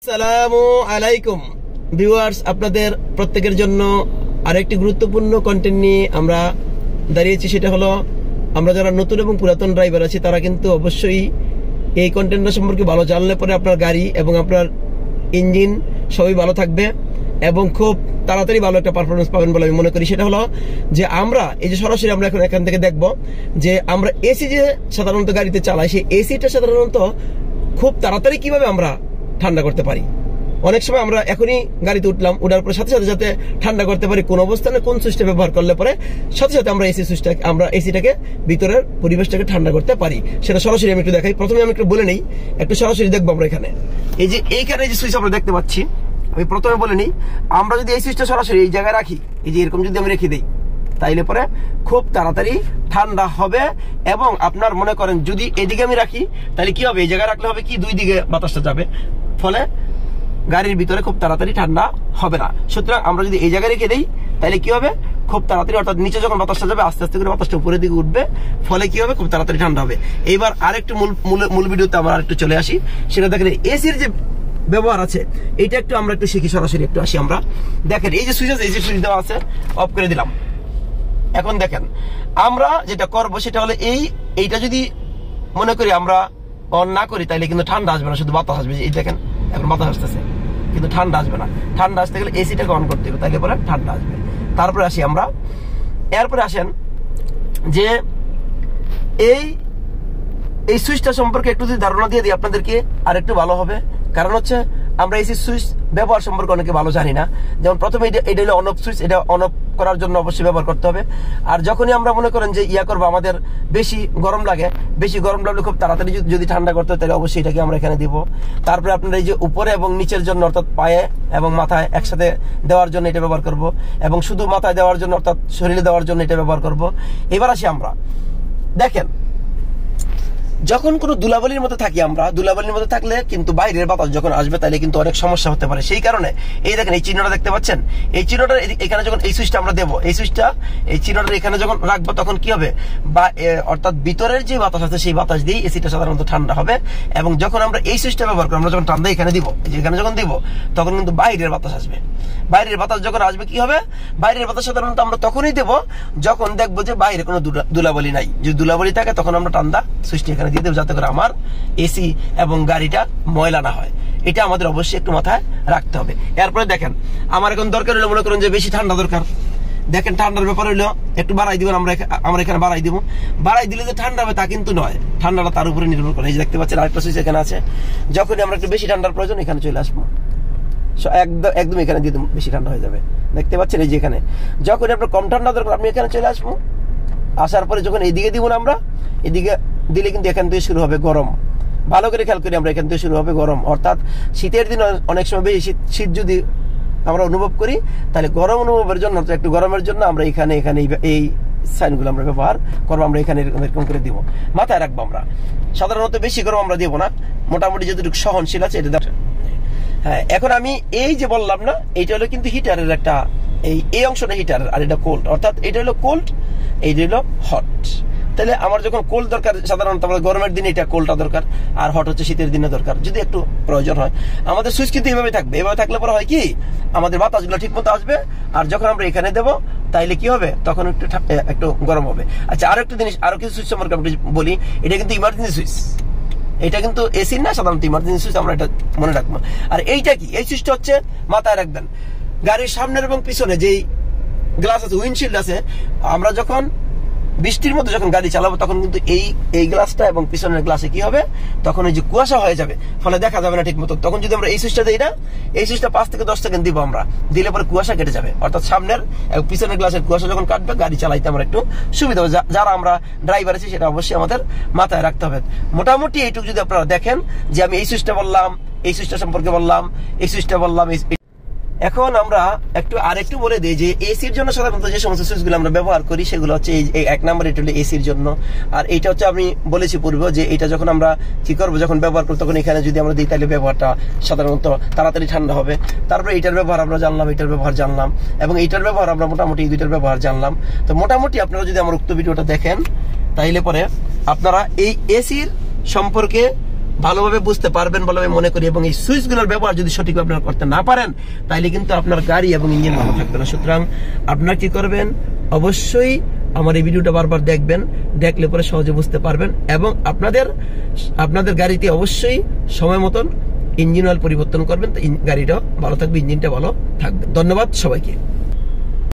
আসসালামু আলাইকুম ভিউয়ার্স, আপনাদের প্রত্যেকের জন্য আরেকটি গুরুত্বপূর্ণ কন্টেন্ট নিয়ে আমরা দাঁড়িয়েছি। সেটা হলো, আমরা যারা নতুন এবং পুরাতন ড্রাইভার আছি তারা কিন্তু অবশ্যই এই কন্টেন্টটা সম্পর্কে ভালো জানলে পরে আপনার গাড়ি এবং আপনার ইঞ্জিন সবই ভালো থাকবে এবং খুব তাড়াতাড়ি ভালো একটা পারফরমেন্স পাবেন বলে আমি মনে করি। সেটা হলো যে আমরা এই যে সরাসরি আমরা এখন এখান থেকে দেখব যে আমরা এসি যে সাধারণত গাড়িতে চালাই, সেই এসিটা সাধারণত খুব তাড়াতাড়ি কিভাবে আমরা ঠান্ডা করতে পারি। অনেক সময় আমরা এখনই গাড়িতে উঠলাম, উঠার পরে সাথে সাথে যাতে ঠান্ডা করতে পারি কোন অবস্থানে কোন সুইচটা ব্যবহার করলে পরে সাথে সাথে আমরা এসিটাকে ভিতরের পরিবেশটাকে ঠান্ডা করতে পারি। সেটা সরাসরি আমি একটু দেখাই। প্রথমে আমি একটু বলে নেই, একটু সরাসরি দেখবো আমরা এখানে। এই যে এইখানে যে সুইচ আমরা দেখতে পাচ্ছি, আমি প্রথমে বলে নিই, আমরা যদি এই সুইচটা সরাসরি এই জায়গায় রাখি, এই যে এরকম যদি আমি রেখে দিই, তাইলে পরে খুব তাড়াতাড়ি ঠান্ডা হবে। এবং আপনার মনে করেন যদি এদিকে আমি রাখি, তাহলে কি হবে, এই জায়গায় রাখলে হবে কি, দুই দিকে বাতাসটা যাবে, ফলে গাড়ির ভিতরে খুব তাড়াতাড়ি ঠান্ডা হবে না। সুতরাং আমরা যদি এই জায়গায় রেখে দিই, তাহলে কি হবে, খুব তাড়াতাড়ি, অর্থাৎ নিচে যখন বাতাসটা যাবে আস্তে আস্তে করে বাতাসটা উপরের দিকে উঠবে, ফলে কি হবে, খুব তাড়াতাড়ি ঠান্ডা হবে। এইবার আরেকটু মূল ভিডিওতে আমরা আরেকটু চলে আসি। সেটা দেখেন এসির যে ব্যবহার আছে, এইটা একটু আমরা একটু শিখি, সরাসরি একটু আসি আমরা। দেখেন এই যে সুইচ আছে, এই যে সুইচ দেওয়া আছে, অফ করে দিলাম। এখন দেখেন আমরা যেটা করবো সেটা হলো এইটা যদি মনে করি আমরা অন না করি, তাইলে কিন্তু ঠান্ডা আসবে না, শুধু বাতাস আসবে। এই দেখেন এখন বাতাস আসতেছে, কিন্তু ঠান্ডা আসবে না। ঠান্ডা আসতে গেলে এসিটাকে অন করতে হবে, তাইলে পরে ঠান্ডা আসবে। তারপরে আসি আমরা, এরপরে আসেন যে এই সুইচটা সম্পর্কে একটু যদি ধারণা দিয়ে দিই আপনাদেরকে, আর একটু ভালো হবে। কারণ হচ্ছে আমরা এসি সুইচ ব্যবহার সম্পর্কে অনেকে ভালো জানি না। যেমন প্রথমে এটা হলো অন অফ সুইচ, এটা অন অফ করার জন্য অবশ্যই ব্যবহার করতে হবে। আর যখনই আমরা মনে করেন যে করবো, আমাদের বেশি গরম লাগে, বেশি গরম লাগলে খুব তাড়াতাড়ি যদি ঠান্ডা করতে হয়, তাহলে অবশ্যই এটাকে আমরা এখানে দিব। তারপরে আপনারা এই যে উপরে এবং নিচের জন্য, অর্থাৎ পায়ে এবং মাথায় একসাথে দেওয়ার জন্য এটা ব্যবহার করব, এবং শুধু মাথায় দেওয়ার জন্য অর্থাৎ শরীরে দেওয়ার জন্য এটা ব্যবহার করব। এবার আসি আমরা, দেখেন যখন কোনো ধুলাবালির মধ্যে থাকি, আমরা ধুলাবালির মধ্যে থাকলে কিন্তু বাইরের বাতাস যখন আসবে, তাহলে কিন্তু অনেক সমস্যা হতে পারে। সেই কারণে এই দেখেন এই চিহ্নটা দেখতে পাচ্ছেন, এই চিহ্নটা এখানে যখন এই সুইচটা আমরা দেবো, এই সুইচটা এই চিহ্নটা এখানে যখন রাখবো, তখন কি হবে, অর্থাৎ ভিতরের যে বাতাস আছে সেই বাতাস দিয়ে এসিটা সাধারণত ঠান্ডা হবে। এবং যখন আমরা এই সুইচটা ব্যবহার করি, আমরা যখন ঠান্ডা এখানে দিব, এখানে যখন দিব, তখন কিন্তু বাইরের বাতাস আসবে। বাইরের বাতাস যখন আসবে, কি হবে, বাইরের বাতাস সাধারণত আমরা তখনই দেবো যখন দেখবো যে বাইরে কোনো ধুলাবালি নাই। যদি ধুলাবালি থাকে, তখন আমরা ঠান্ডা সুইচটা এখানে দিয়ে দেবো, যাতে করে আমার এসি এবং গাড়িটা ময়লা না হয়। এটা আমাদের অবশ্যই একটু মাথায় রাখতে হবে। এরপরে দেখেন আমার এখন দরকার হলো, মনে করেন যে বেশি ঠান্ডা দরকার, দেখেন ঠান্ডার ব্যাপার হইলো একটু বাড়াই দিবেন, আমরা এখানে বাড়াই দিব। বাড়াই দিলে যে ঠান্ডা হবে তা কিন্তু নয়, ঠান্ডাটা তার উপরে নির্ভর করে। এই যে দেখতে পাচ্ছেন আরেকটা সুইচ এখানে আছে, যখনই আমরা একটু বেশি ঠান্ডার প্রয়োজন, এখানে চলে আসবো, একদম এখানে দিয়ে দেবো, বেশি ঠান্ডা হয়ে যাবে। দেখতে পাচ্ছেন এই যে এখানে যখন আপনার কম ঠান্ডা দরকার, আপনি এখানে চলে আসবো। আসার পরে যখন এইদিকে দিব না, আমরা এদিকে দিলে কিন্তু এখান থেকে শুরু হবে গরম। ভালো করে খেয়াল করি, আমরা এখান থেকে শুরু হবে গরম। অর্থাৎ শীতের দিন অনেক সময় বেশি শীত যদি আমরা অনুভব করি, তাহলে গরম অনুভবের জন্য, একটু গরমের জন্য আমরা এখানে এই সাইনগুলো আমরা ব্যবহার করবো। আমরা এখানে এরকম করে দিব, মাথায় রাখবো। আমরা সাধারণত বেশি গরম আমরা দিব না, মোটামুটি যতটুকু সহনশীল আছে এটা। হ্যাঁ, এখন আমি এই যে বললাম না, এইটা হলো কিন্তু হিটারের একটা, এই অংশটা হিটারের, আর এটা কোল্ড, অর্থাৎ এটা হলো কোল্ড, এইটা হলো হট। তাহলে আমার যখন কোল্ড দরকার, সাধারণত আমাদের গরমের দিনে এটা কোল্ডটা দরকার, আর হট হচ্ছে শীতের দিনে দরকার, যদি একটু প্রয়োজন হয়। আমাদের সুইচ কিন্তু এইভাবে থাকবে, এভাবে থাকলে পরে হয় কি, আমাদের বাতাসগুলো ঠিক মতো আসবে। আর যখন আমরা এখানে দেবো, তাইলে কি হবে, তখন একটু গরম হবে। আচ্ছা, আরো একটা জিনিস, আরো কিছু সুইচ সম্পর্কে আমি বলি। এটা কিন্তু ইমার্জেন্সি সুইচ, এটা কিন্তু এসির না, সাধারণত ইমার্জেন্সি সুইচ, আমরা এটা মনে রাখবো। আর এইটা কি, এই সুইচটা হচ্ছে, মাথায় রাখবেন, গাড়ির সামনের এবং পিছনে যেই গ্লাস আছে, উইন্ডশিল্ড আছে, আমরা যখন বৃষ্টির মধ্যে যখন গাড়ি চালাবো, তখন কিন্তু এই গ্লাসটা এবং পিছনের গ্লাসে কি হবে, তখন ওই যে কুয়াশা হয়ে যাবে, ফলে দেখা যাবে না ঠিক মতো। তখন যদি আমরা এই সুইচটা দিই না, এই সুইচটা 5 থেকে 10 সেকেন্ড দিব, আমরা দিলে পরে কুয়াশা কেটে যাবে। অর্থাৎ সামনের এবং পিছনের গ্লাসের কুয়াশা যখন কাটবে, গাড়ি চালাইতে আমরা একটু সুবিধা হবে। যারা আমরা ড্রাইভার আছি, সেটা অবশ্যই আমাদের মাথায় রাখতে হবে। মোটামুটি এইটুকু যদি আপনারা দেখেন, যে আমি এই সুইচটা বললাম, এই সুইচটা সম্পর্কে বললাম, এই সুইচটা বললাম। এখন আমরা আরেকটু বলে দিই যে এসির জন্য সাধারণত যে সমস্ত সুইচগুলো আমরা ব্যবহার করি, সেগুলো হচ্ছে এই 1 নাম্বার, এটা হলো এসির জন্য। আর এইটা হচ্ছে, আমি বলেছি পূর্বে যে এটা যখন আমরা কি করবো, যখন ব্যবহার করবো, তখন এখানে যদি আমরা দিই, তাহলে ব্যবহারটা সাধারণত তাড়াতাড়ি ঠান্ডা হবে। তারপরে এইটার ব্যবহার আমরা জানলাম, এইটার ব্যবহার জানলাম, এবং এইটার ব্যবহার আমরা মোটামুটি এই দুইটার ব্যবহার জানলাম। তো মোটামুটি আপনারা যদি আমার উক্ত ভিডিওটা দেখেন, তাইলে পরে আপনারা এই এসির সম্পর্কে ভালোভাবে বুঝতে পারবেন বলে আমি মনে করি। এবং এই সুইচগুলোর ব্যবহার যদি সঠিকভাবে আপনারা করতে না পারেন, তাইলে কিন্তু আপনার গাড়ি এবং ইঞ্জিন ভালো থাকবে না। সুতরাং আপনারা কি করবেন, অবশ্যই আমার এই ভিডিওটা বারবার দেখবেন, দেখলে পরে সহজে বুঝতে পারবেন। এবং আপনাদের গাড়িতে অবশ্যই সময় মতন ইঞ্জিন অয়েল পরিবর্তন করবেন, তো গাড়িটা ভালো থাকবে, ইঞ্জিনটা ভালো থাকবে। ধন্যবাদ সবাইকে।